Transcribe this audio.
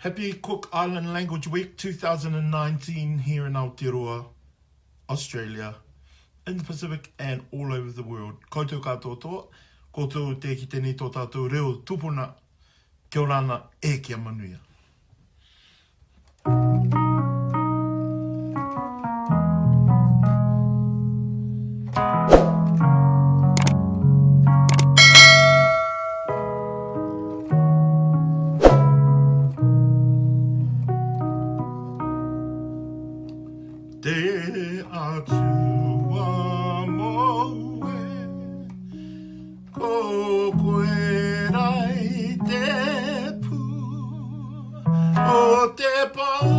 Happy Cook Island Language Week 2019 here in Aotearoa, Australia, in the Pacific and all over the world. Koutou katoa toa, koutou te ki tēnei tō tātou reo tupuna, kia orana e kia manuia. Te Atua moe, ko koe rai te pū, o te pā